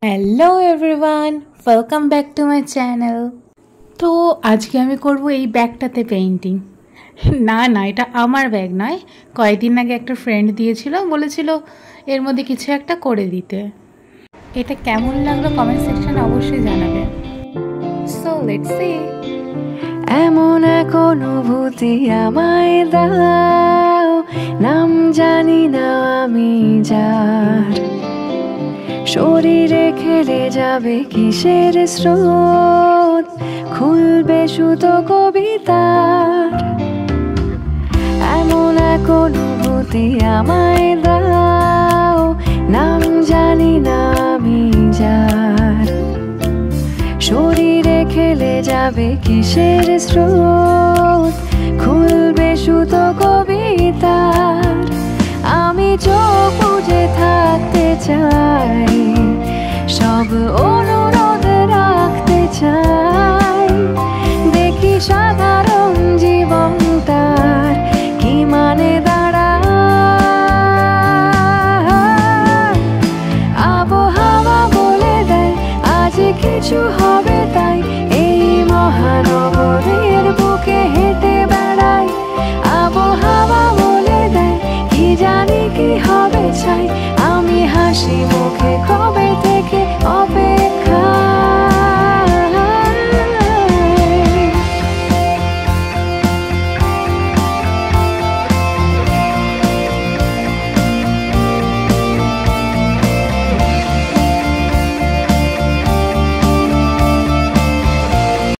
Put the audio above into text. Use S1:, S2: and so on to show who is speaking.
S1: Hello everyone, welcome back to my channel. তো আজকে আমি করব এই ব্যাগটাতে পেইন্টিং। না এটা আমার ব্যাগ নয়, কয়েকদিন আগে একটা ফ্রেন্ড দিয়েছিল, বলেছিল এর মধ্যে কিছু একটা করে দিতে। এটা কেমন লাগলো কমেন্ট সেকশনে অবশ্যই জানাবে। So let's see.
S2: এমন এক অনুভূতি আমায় দাও, নাম জানি না আমি যার, শরীরে খেলে যাবে কিসের স্রোত, খুলবে সুতো কবিতার। এমন এক অনুভূতি আমায় দাও, নাম জানি না আমি যার, শরীরে খেলে যাবে কিসের স্রোত, খুলবে সুতো কবিতার। আমি চোখ বুজে থাকতে চাই, সব অনুরোধ রাখতে চাই, দেখি সাধারণ জীবন তার কি মানে দাঁড়ায়। আবহাওয়া বলে দেয় আজ কিছু হবে, তাই এই মহানগরের বুকে হেঁটে বেড়াই। আবহাওয়া বলে দেয় কি জানি কি হবে, চাই আমি হাসি মুখে